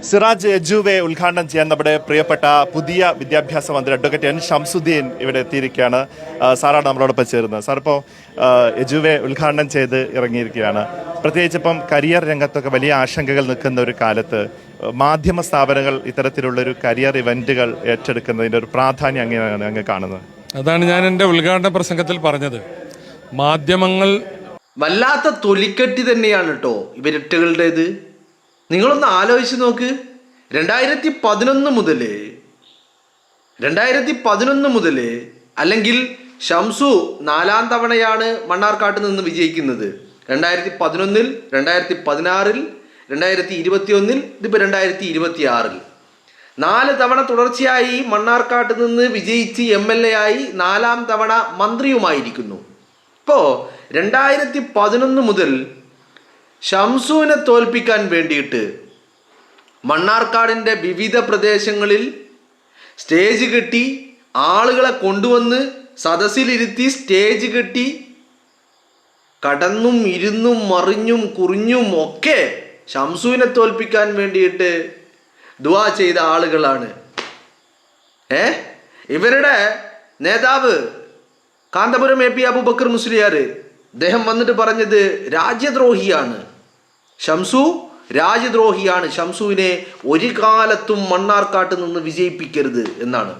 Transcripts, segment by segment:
സിറാജ് എജുവെ ഉദ്ഘാടനം ചെയ്യാൻ നമ്മുടെ പ്രിയപ്പെട്ട പുതിയ വിദ്യാഭ്യാസ മന്ത്രി അഡ്വക്കേറ്റ് എൻ ഷംസുദ്ദീൻ ഇവിടെ എത്തിയിരിക്കുകയാണ്. സാറാണ് നമ്മളോടൊപ്പം ചേരുന്നത്. സാർ, ഇപ്പോൾ എജുവെ ഉദ്ഘാടനം ചെയ്ത് ഇറങ്ങിയിരിക്കുകയാണ്. പ്രത്യേകിച്ച് ഇപ്പം കരിയർ രംഗത്തൊക്കെ വലിയ ആശങ്കകൾ നിൽക്കുന്ന ഒരു കാലത്ത് മാധ്യമ സ്ഥാപനങ്ങൾ ഇത്തരത്തിലുള്ളൊരു കരിയർ ഇവൻറ്റുകൾ ഏറ്റെടുക്കുന്നതിൻ്റെ ഒരു പ്രാധാന്യം അങ്ങനെയാണ് അങ്ങ് കാണുന്നത്. അതാണ് ഞാൻ എൻ്റെ ഉദ്ഘാടന പ്രസംഗത്തിൽ പറഞ്ഞത്. മാധ്യമങ്ങൾ വല്ലാത്ത തൊലിക്കെട്ടി തന്നെയാണ് കേട്ടോ ഇവരൊറ്റകളുടേത്. നിങ്ങളൊന്ന് ആലോചിച്ച് നോക്ക്. 2011 മുതൽ അല്ലെങ്കിൽ ഷംസു 4ാം തവണയാണ് മണ്ണാർക്കാട്ട് നിന്ന് വിജയിക്കുന്നത്. 2011, 2016, 2021, ഇതിപ്പോൾ 2026. 4 തവണ തുടർച്ചയായി മണ്ണാർക്കാട്ട് നിന്ന് വിജയിച്ച് MLA ആയി 4ാം തവണ മന്ത്രിയുമായിരിക്കുന്നു. ഇപ്പോൾ 2011 മുതൽ ഷംസുവിനെ തോൽപ്പിക്കാൻ വേണ്ടിയിട്ട് മണ്ണാർക്കാടിൻ്റെ വിവിധ പ്രദേശങ്ങളിൽ സ്റ്റേജ് കെട്ടി ആളുകളെ കൊണ്ടുവന്ന് സദസ്സിലിരുത്തി സ്റ്റേജ് കെട്ടി കടന്നും ഇരുന്നും മറിഞ്ഞും കുറിഞ്ഞും ഒക്കെ ഷംസുവിനെ തോൽപ്പിക്കാൻ വേണ്ടിയിട്ട് ദുആ ചെയ്ത ആളുകളാണ്. ഇവരുടെ നേതാവ് കാന്തപുരം AP അബൂബക്കർ മുസ്ലിയാർ, അദ്ദേഹം വന്നിട്ട് പറഞ്ഞത് രാജ്യദ്രോഹിയാണ് ഷംസു, രാജ്യദ്രോഹിയാണ്, ഷംസുവിനെ ഒരു കാലത്തും മണ്ണാർക്കാട്ട് നിന്ന് വിജയിപ്പിക്കരുത് എന്നാണ്.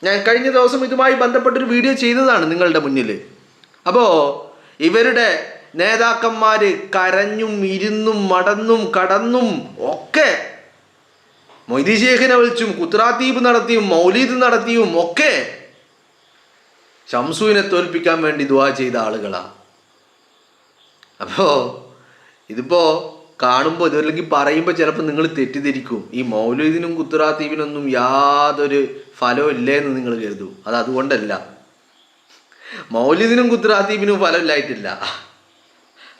ഞാൻ കഴിഞ്ഞ ദിവസം ഇതുമായി ബന്ധപ്പെട്ടൊരു വീഡിയോ ചെയ്തതാണ് നിങ്ങളുടെ മുന്നിൽ. അപ്പോൾ ഇവരുടെ നേതാക്കന്മാർ കരഞ്ഞും ഇരുന്നും മടന്നും കടന്നും ഒക്കെ മൊയ്തി ശേഖിനെ വിളിച്ചും കുത്രാത്തീബ് നടത്തിയും മൗലീദ് നടത്തിയും ഒക്കെ ഷംസുവിനെ തോൽപ്പിക്കാൻ വേണ്ടി ദുആ ചെയ്ത ആളുകളാണ്. അപ്പോൾ ഇതിപ്പോൾ കാണുമ്പോൾ ഇതല്ലെങ്കിൽ പറയുമ്പോൾ ചിലപ്പോൾ നിങ്ങൾ തെറ്റിദ്ധരിക്കും, ഈ മൗലീദിനും കുത്രാത്തീബിനൊന്നും യാതൊരു ഫലവും ഇല്ലേന്ന് നിങ്ങൾ കരുതും. അതുകൊണ്ടല്ല. മൗലീദിനും കുത്രാത്തീബിനും ഫലമില്ലായിട്ടില്ല,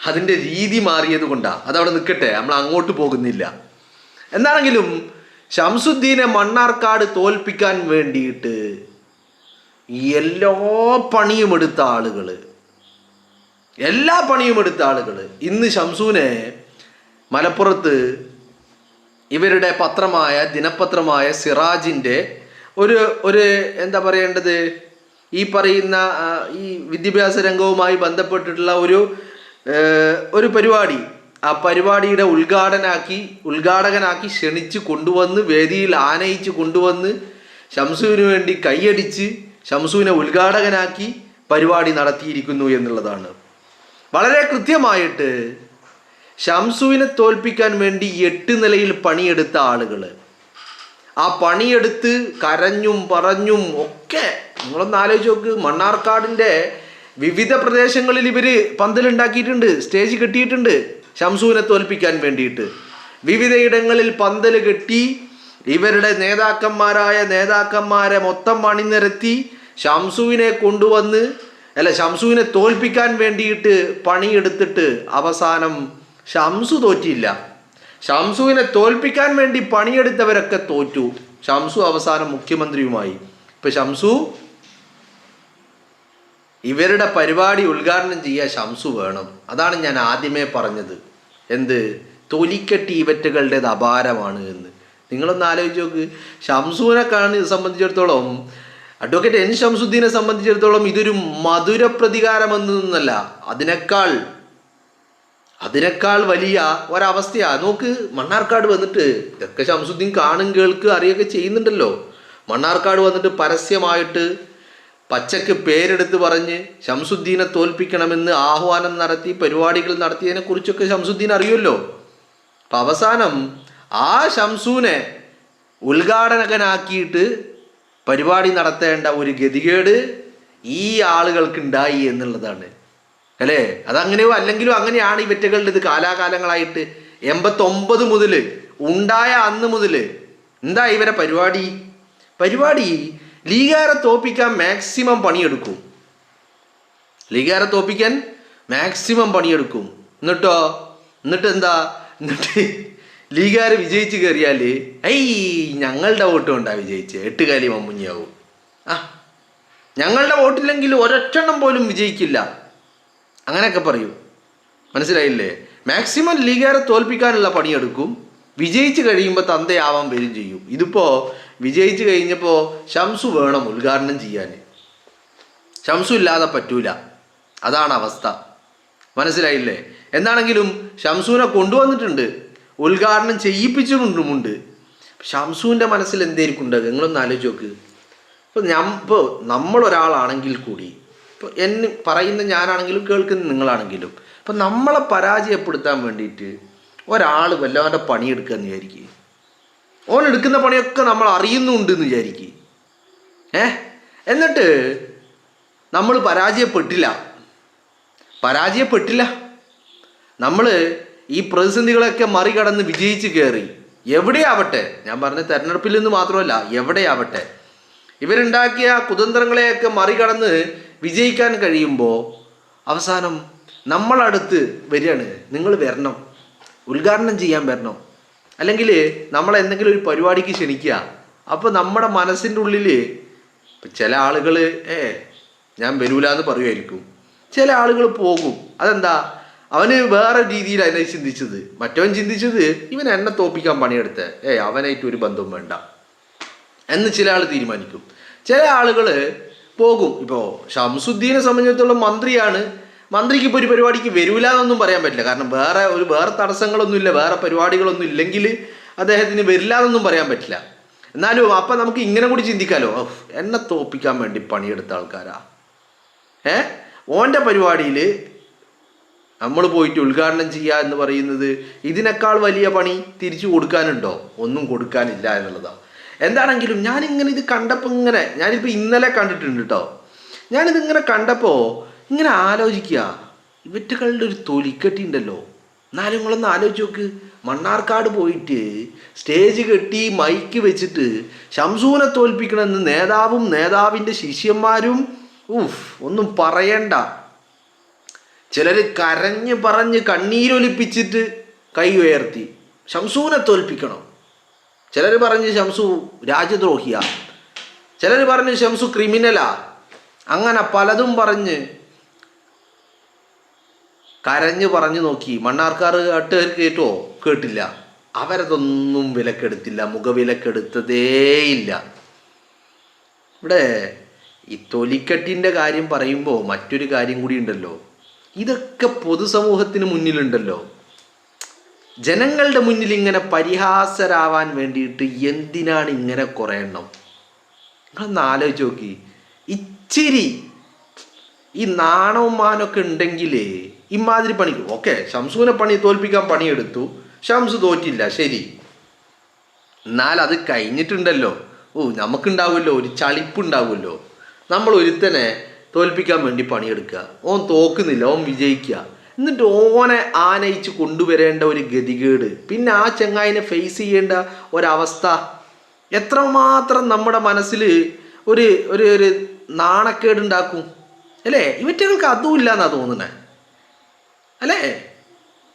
അതിൻ്റെ രീതി മാറിയത് കൊണ്ടാണ്. അതവിടെ നിൽക്കട്ടെ, നമ്മൾ അങ്ങോട്ട് പോകുന്നില്ല. എന്താണെങ്കിലും ഷംസുദ്ദീനെ മണ്ണാർക്കാട് തോൽപ്പിക്കാൻ വേണ്ടിയിട്ട് എല്ലാ പണിയും എടുത്ത ആളുകൾ ഇന്ന് ഷംസുവിനെ മലപ്പുറത്ത് ഇവരുടെ ദിനപത്രമായ സിറാജിൻ്റെ ഒരു എന്താ പറയേണ്ടത്, ഈ പറയുന്ന ഈ വിദ്യാഭ്യാസ രംഗവുമായി ബന്ധപ്പെട്ടിട്ടുള്ള ഒരു പരിപാടി, ആ പരിപാടിയുടെ ഉദ്ഘാടകനാക്കി ക്ഷണിച്ച് കൊണ്ടുവന്ന് വേദിയിൽ ആനയിച്ച് കൊണ്ടുവന്ന് ഷംസുവിന് വേണ്ടി കൈയടിച്ച് ഷംസുവിനെ ഉദ്ഘാടകനാക്കി പരിപാടി നടത്തിയിരിക്കുന്നു എന്നുള്ളതാണ്. വളരെ കൃത്യമായിട്ട് ഷംസുവിനെ തോൽപ്പിക്കാൻ വേണ്ടി 8 നിലയിൽ പണിയെടുത്ത ആളുകൾ, ആ പണിയെടുത്ത് കരഞ്ഞും പറഞ്ഞും ഒക്കെ നിങ്ങളൊന്ന് ആലോചിച്ച് നോക്ക്. മണ്ണാർക്കാടിൻ്റെ വിവിധ പ്രദേശങ്ങളിൽ ഇവർ പന്തലുണ്ടാക്കിയിട്ടുണ്ട്, സ്റ്റേജ് കെട്ടിയിട്ടുണ്ട് ഷംസുവിനെ തോൽപ്പിക്കാൻ വേണ്ടിയിട്ട്. വിവിധയിടങ്ങളിൽ പന്തൽ കെട്ടി ഇവരുടെ നേതാക്കന്മാരെ മൊത്തം അണിനിരത്തി ഷംസുവിനെ തോൽപ്പിക്കാൻ വേണ്ടിയിട്ട് പണിയെടുത്തിട്ട് അവസാനം ഷംസു തോറ്റില്ല. ഷംസുവിനെ തോൽപ്പിക്കാൻ വേണ്ടി പണിയെടുത്തവരൊക്കെ തോറ്റു. ഷംസു അവസാനം മുഖ്യമന്ത്രിയുമായി. ഇപ്പം ഷംസു ഇവരുടെ പരിപാടി ഉദ്ഘാടനം ചെയ്യാൻ ഷംസു വേണം. അതാണ് ഞാൻ ആദ്യമേ പറഞ്ഞത്. തൊലിക്കെട്ടി ഇവറ്റുകളുടേത് അപാരമാണ് എന്ന്. നിങ്ങളൊന്ന് ആലോചിച്ച് നോക്ക്. ഷംസുവിനെ സംബന്ധിച്ചിടത്തോളം, അഡ്വക്കേറ്റ് എൻ ഷംസുദ്ദീനെ സംബന്ധിച്ചിടത്തോളം ഇതൊരു മധുര പ്രതികാരമെന്നല്ല, അതിനേക്കാൾ വലിയ ഒരവസ്ഥയാണ്. നോക്ക്, മണ്ണാർക്കാട് വന്നിട്ട് ഇതൊക്കെ ഷംസുദ്ദീൻ കാണും കേൾക്കുക അറിയൊക്കെ ചെയ്യുന്നുണ്ടല്ലോ. മണ്ണാർക്കാട് വന്നിട്ട് പരസ്യമായിട്ട് പച്ചക്ക് പേരെടുത്ത് പറഞ്ഞ് ഷംസുദ്ദീനെ തോൽപ്പിക്കണമെന്ന് ആഹ്വാനം നടത്തി പരിപാടികൾ നടത്തിയതിനെ കുറിച്ചൊക്കെ ഷംസുദ്ദീൻ അറിയുമല്ലോ. അപ്പം അവസാനം ആ ഷംസുവിനെ ഉദ്ഘാടകനാക്കിയിട്ട് പരിപാടി നടത്തേണ്ട ഒരു ഗതികേട് ഈ ആളുകൾക്കുണ്ടായി എന്നുള്ളതാണ് അല്ലേ. അതങ്ങനെയോ അല്ലെങ്കിലും അങ്ങനെയാണ് ഈ വെറ്റകളുടെ ഇത് കാലാകാലങ്ങളായിട്ട്. 89 മുതൽ ഉണ്ടായ അന്ന് മുതൽ എന്താ ഇവരെ പരിപാടി ലീഗാരെ തോപ്പിക്കാൻ മാക്സിമം പണിയെടുക്കും. എന്നിട്ട് ലീഗാര് വിജയിച്ച് കയറിയാൽ ഞങ്ങളുടെ വോട്ട് കൊണ്ടാ വിജയിച്ച് 8 കാലി മമ്മുഞ്ഞിയാവും. ഞങ്ങളുടെ വോട്ടില്ലെങ്കിൽ ഒരൊറ്റെണ്ണം പോലും വിജയിക്കില്ല, അങ്ങനെയൊക്കെ പറയും. മനസ്സിലായില്ലേ? മാക്സിമം ലീഗുകാരെ തോൽപ്പിക്കാനുള്ള പണിയെടുക്കും. വിജയിച്ച് കഴിയുമ്പോൾ തന്തയാവാൻ വരും ചെയ്യും. ഇതിപ്പോൾ വിജയിച്ച് കഴിഞ്ഞപ്പോൾ ഷംസു വേണം ഉദ്ഘാടനം ചെയ്യാൻ. ഷംസു ഇല്ലാതെ പറ്റൂല, അതാണ് അവസ്ഥ. മനസ്സിലായില്ലേ? എന്താണെങ്കിലും ഷംസുവിനെ കൊണ്ടുവന്നിട്ടുണ്ട്, ഉദ്ഘാടനം ചെയ്യിപ്പിച്ചിട്ടുമുണ്ട്. ഷംസുവിൻ്റെ മനസ്സിൽ എന്തായിരിക്കും ഉണ്ടാകുക? നിങ്ങളൊന്ന് ആലോചിച്ച് നോക്ക്. ഇപ്പോൾ നമ്മളൊരാളാണെങ്കിൽ കൂടി, ഇപ്പോൾ എന്നെ പറയുന്ന ഞാനാണെങ്കിലും കേൾക്കുന്ന നിങ്ങളാണെങ്കിലും, ഇപ്പം നമ്മളെ പരാജയപ്പെടുത്താൻ വേണ്ടിയിട്ട് ഒരാൾ വല്ലവൻ്റെ പണിയെടുക്കുക എന്ന് വിചാരിക്കുക. ഓൻ എടുക്കുന്ന പണിയൊക്കെ നമ്മൾ അറിയുന്നുണ്ട് എന്ന് വിചാരിക്കുക. എന്നിട്ട് നമ്മൾ പരാജയപ്പെട്ടില്ല. നമ്മൾ ഈ പ്രതിസന്ധികളൊക്കെ മറികടന്ന് വിജയിച്ച് കയറി. എവിടെയാവട്ടെ, ഞാൻ പറഞ്ഞ തെരഞ്ഞെടുപ്പിൽ നിന്ന് മാത്രമല്ല, എവിടെയാവട്ടെ ഇവരുണ്ടാക്കിയ കുതന്ത്രങ്ങളെയൊക്കെ മറികടന്ന് വിജയിക്കാൻ കഴിയുമ്പോൾ അവസാനം നമ്മളടുത്ത് വരികയാണ്, നിങ്ങൾ വരണം, ഉദ്ഘാടനം ചെയ്യാൻ വരണം, അല്ലെങ്കിൽ നമ്മളെന്തെങ്കിലും ഒരു പരിപാടിക്ക് ക്ഷണിക്കുക. അപ്പോൾ നമ്മുടെ മനസ്സിൻ്റെ ഉള്ളിൽ ചില ആളുകൾ ഞാൻ വരൂല എന്ന് പറയുമായിരിക്കും, ചില ആളുകൾ പോകും. അതെന്താ? അവന് വേറെ രീതിയിൽ അതിനെ ചിന്തിച്ചത്. മറ്റവൻ ചിന്തിച്ചത് ഇവൻ എന്നെ തോപ്പിക്കാൻ പണിയെടുത്ത് അവനായിട്ട് ഒരു ബന്ധവും വേണ്ട എന്ന് ചില ആൾ തീരുമാനിക്കും. ചില ആളുകൾ പോകും. ഇപ്പോൾ ഷംസുദ്ദീനെ സംബന്ധിച്ചിടത്തോളം മന്ത്രിയാണ്, മന്ത്രിക്ക് ഇപ്പോൾ ഒരു പരിപാടിക്ക് വരൂല എന്നൊന്നും പറയാൻ പറ്റില്ല. കാരണം വേറെ തടസ്സങ്ങളൊന്നുമില്ല, വേറെ പരിപാടികളൊന്നും ഇല്ലെങ്കിൽ അദ്ദേഹത്തിന് വരില്ല എന്നൊന്നും പറയാൻ പറ്റില്ല. എന്നാലും അപ്പം നമുക്ക് ഇങ്ങനെ കൂടി ചിന്തിക്കാമല്ലോ, എന്നെ തോപ്പിക്കാൻ വേണ്ടി പണിയെടുത്ത ആൾക്കാരാ. ഓൻ്റെ പരിപാടിയിൽ നമ്മൾ പോയിട്ട് ഉദ്ഘാടനം ചെയ്യുക എന്ന് പറയുന്നത് ഇതിനേക്കാൾ വലിയ പണി തിരിച്ചു കൊടുക്കാനുണ്ടോ? ഒന്നും കൊടുക്കാനില്ല എന്നുള്ളതാണ്. എന്താണെങ്കിലും ഞാനിങ്ങനെ ഇത് കണ്ടപ്പോൾ ഞാനിപ്പോൾ ഇന്നലെ കണ്ടിട്ടുണ്ട് കേട്ടോ. ഞാനിതിങ്ങനെ കണ്ടപ്പോൾ ഇങ്ങനെ ആലോചിക്കുക, ഇവറ്റുകളുടെ ഒരു തൊലിക്കെട്ടി ഉണ്ടല്ലോ. എന്നാലും നിങ്ങളൊന്ന് ആലോചിച്ച് നോക്ക്. മണ്ണാർക്കാട് പോയിട്ട് സ്റ്റേജ് കെട്ടി മൈക്ക് വെച്ചിട്ട് ഷംസൂനെ തോൽപ്പിക്കണമെന്ന് നേതാവും നേതാവിൻ്റെ ശിഷ്യന്മാരും ഒന്നും പറയണ്ട. ചിലർ കരഞ്ഞ് പറഞ്ഞ് കണ്ണീരൊലിപ്പിച്ചിട്ട് കൈ ഉയർത്തി ഷംസൂനെ തോൽപ്പിക്കണം. ചിലർ പറഞ്ഞ് ഷംസു രാജ്യദ്രോഹിയാ, ചിലർ പറഞ്ഞ് ഷംസു ക്രിമിനലാ. അങ്ങനെ പലതും പറഞ്ഞ് കരഞ്ഞ് പറഞ്ഞു നോക്കി. മണ്ണാർക്കാർ അട്ടുകാർ കേട്ടില്ല. അവരതൊന്നും വിലക്കെടുത്തില്ല, മുഖവിലക്കെടുത്തതേയില്ല. ഇവിടെ ഈ തൊലിക്കെട്ടിൻ്റെ കാര്യം പറയുമ്പോൾ മറ്റൊരു കാര്യം കൂടി ഉണ്ടല്ലോ. ഇതൊക്കെ പൊതുസമൂഹത്തിന് മുന്നിലുണ്ടല്ലോ. ജനങ്ങളുടെ മുന്നിൽ ഇങ്ങനെ പരിഹാസരാവാൻ വേണ്ടിയിട്ട് എന്തിനാണ് ഇങ്ങനെ കുറേ എണ്ണം? നിങ്ങളൊന്ന് ആലോചിച്ച് നോക്കി. ഇച്ചിരി ഈ നാണവും മാനമൊക്കെ ഉണ്ടെങ്കിൽ ഇമാതിരി പണിക്ക് ഷംസുവിനെ തോൽപ്പിക്കാൻ പണിയെടുത്തു, ഷംസു തോറ്റില്ല, ശരി. എന്നാൽ അത് കഴിഞ്ഞിട്ടുണ്ടല്ലോ, നമുക്കുണ്ടാവുമല്ലോ ഒരു ചളിപ്പുണ്ടാവുമല്ലോ. നമ്മൾ ഒരുത്തനെ തോൽപ്പിക്കാൻ വേണ്ടി പണിയെടുക്കുക, ഓൻ തോക്കുന്നില്ല, ഓൻ വിജയിക്കുക, എന്നിട്ട് ഓനെ ആനയിച്ച് കൊണ്ടുവരേണ്ട ഒരു ഗതികേട്, പിന്നെ ആ ചെങ്ങായിനെ ഫേസ് ചെയ്യേണ്ട ഒരവസ്ഥ എത്രമാത്രം നമ്മുടെ മനസ്സിൽ ഒരു ഒരു ഒരു നാണക്കേടുണ്ടാക്കും അല്ലേ? ഇവറ്റകൾക്ക് അതും ഇല്ലയെന്നാണ് തോന്നുന്നത് അല്ലേ?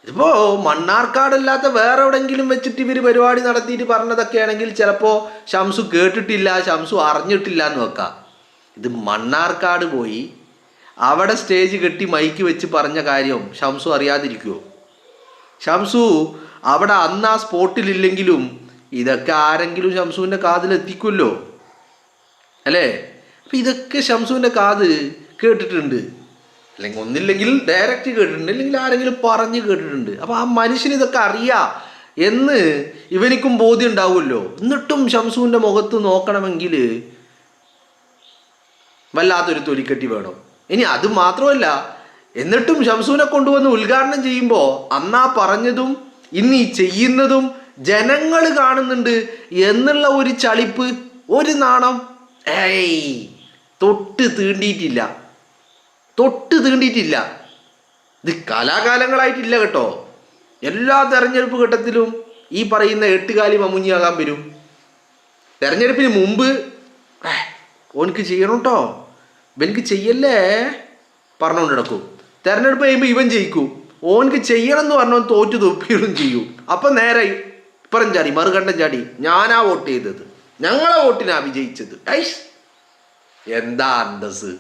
ഇതിപ്പോൾ മണ്ണാർക്കാടല്ലാത്ത വേറെ എവിടെയെങ്കിലും വെച്ചിട്ട് ഇവർ പരിപാടി നടത്തിയിട്ട് പറഞ്ഞതൊക്കെ ആണെങ്കിൽ ചിലപ്പോൾ ഷംസു കേട്ടിട്ടില്ല, ഷംസു അറിഞ്ഞിട്ടില്ല എന്ന് വെക്കാം. ഇത് മണ്ണാർക്കാട് പോയി അവിടെ സ്റ്റേജ് കെട്ടി മൈക്ക് വെച്ച് പറഞ്ഞ കാര്യം ഷംസു അറിയാതിരിക്കുമോ? ഷംസു അവിടെ അന്ന് ആ സ്പോട്ടിലില്ലെങ്കിലും ഇതൊക്കെ ആരെങ്കിലും ഷംസുവിൻ്റെ കാതിലെത്തിക്കുമല്ലോ അല്ലേ? അപ്പം ഇതൊക്കെ ഷംസുവിൻ്റെ കാത് കേട്ടിട്ടുണ്ട്, അല്ലെങ്കിൽ ഒന്നില്ലെങ്കിൽ ഡയറക്റ്റ് കേട്ടിട്ടുണ്ട്, അല്ലെങ്കിൽ ആരെങ്കിലും പറഞ്ഞ് കേട്ടിട്ടുണ്ട്. അപ്പോൾ ആ മനുഷ്യന് ഇതൊക്കെ അറിയാം എന്ന് ഇവനിക്കും ബോധ്യം ഉണ്ടാവുമല്ലോ. എന്നിട്ടും ഷംസുവിൻ്റെ മുഖത്ത് നോക്കണമെങ്കിൽ വല്ലാത്തൊരു തൊലിക്കെട്ടി വേണം. ഇനി അത് മാത്രമല്ല, എന്നിട്ടും ഷംസുവിനെ കൊണ്ടുവന്ന് ഉദ്ഘാടനം ചെയ്യുമ്പോൾ അന്നാ പറഞ്ഞതും ഇന്ന് ഈ ചെയ്യുന്നതും ജനങ്ങൾ കാണുന്നുണ്ട് എന്നുള്ള ഒരു ചളിപ്പ്, ഒരു നാണം തൊട്ട് തീണ്ടിയിട്ടില്ല. ഇത് കലാകാലങ്ങളായിട്ടില്ല കേട്ടോ. എല്ലാ തെരഞ്ഞെടുപ്പ് ഘട്ടത്തിലും ഈ പറയുന്ന എട്ടുകാലി മമ്മുഞ്ഞിയാകാൻ വരും. തെരഞ്ഞെടുപ്പിന് മുമ്പ് ഓനക്ക് ചെയ്യണം കേട്ടോ, ഇവനക്ക് ചെയ്യല്ലേ പറഞ്ഞുകൊണ്ട് നടക്കും. തെരഞ്ഞെടുപ്പ് കഴിയുമ്പോൾ ഇവൻ ജയിക്കും, ഓനക്ക് ചെയ്യണം എന്ന് പറഞ്ഞവൻ തോറ്റു തൊപ്പിയിടും ചെയ്യും. അപ്പം നേരെ ഇപ്പുറം ചാടി മറുകണ്ടം ചാടി ഞാനാ വോട്ട് ചെയ്തത്, ഞങ്ങളെ വോട്ടിനാ വിജയിച്ചത്. എന്താ അന്തസ്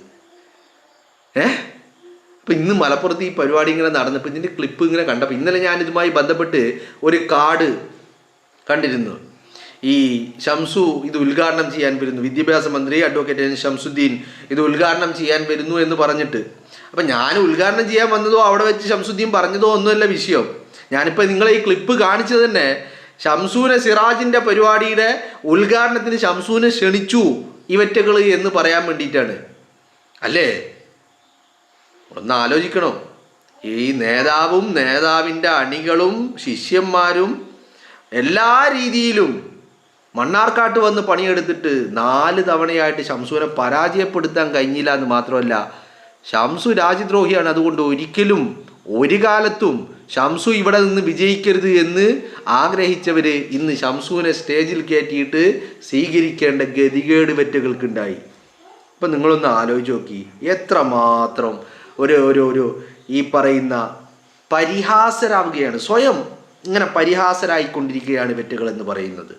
അപ്പം ഇന്ന് മലപ്പുറത്ത് ഈ പരിപാടി ഇങ്ങനെ നടന്നപ്പോൾ ഇതിൻ്റെ ക്ലിപ്പ് ഇങ്ങനെ കണ്ടപ്പോൾ ഇന്നലെ ഞാൻ ഇതുമായി ബന്ധപ്പെട്ട് ഒരു കാർഡ് കണ്ടിരുന്നു. ഈ ഷംസു ഇത് ഉദ്ഘാടനം ചെയ്യാൻ വരുന്നു, വിദ്യാഭ്യാസ മന്ത്രി അഡ്വക്കേറ്റ് എൻ ഷംസുദ്ദീൻ ഇത് ഉദ്ഘാടനം ചെയ്യാൻ വരുന്നു എന്ന് പറഞ്ഞിട്ട്. അപ്പം ഞാൻ ഉദ്ഘാടനം ചെയ്യാൻ വന്നതോ അവിടെ വെച്ച് ഷംസുദ്ദീൻ പറഞ്ഞതോ ഒന്നുമല്ല വിഷയം. ഞാനിപ്പോൾ നിങ്ങളെ ഈ ക്ലിപ്പ് കാണിച്ചത് തന്നെ ഷംസൂനെ സിറാജിൻ്റെ പരിപാടിയുടെ ഉദ്ഘാടനത്തിന് ഷംസൂനെ ക്ഷണിച്ചു ഇവറ്റകൾ എന്ന് പറയാൻ വേണ്ടിയിട്ടാണ്. അല്ലേ? ഒന്ന് ആലോചിക്കണം. ഈ നേതാവും നേതാവിൻ്റെ അണികളും ശിഷ്യന്മാരും എല്ലാ രീതിയിലും മണ്ണാർക്കാട്ട് വന്ന് പണിയെടുത്തിട്ട് 4 തവണയായിട്ട് ഷംസുവിനെ പരാജയപ്പെടുത്താൻ കഴിഞ്ഞില്ല എന്ന് മാത്രമല്ല, ഷംസു രാജ്യദ്രോഹിയാണ്. അതുകൊണ്ട് ഒരിക്കലും ഒരു കാലത്തും ഷംസു ഇവിടെ നിന്ന് വിജയിക്കരുത് എന്ന് ആഗ്രഹിച്ചവർ ഇന്ന് ഷംസുവിനെ സ്റ്റേജിൽ കയറ്റിയിട്ട് സ്വീകരിക്കേണ്ട ഗതികേട് വെറ്റുകൾക്കുണ്ടായി. ഇപ്പം നിങ്ങളൊന്ന് ആലോചിച്ച് നോക്കി, എത്രമാത്രം ഒരു ഈ പറയുന്ന പരിഹാസരാവുകയാണ്, സ്വയം ഇങ്ങനെ പരിഹാസരായിക്കൊണ്ടിരിക്കുകയാണ് വെറ്റുകൾ എന്ന് പറയുന്നത്.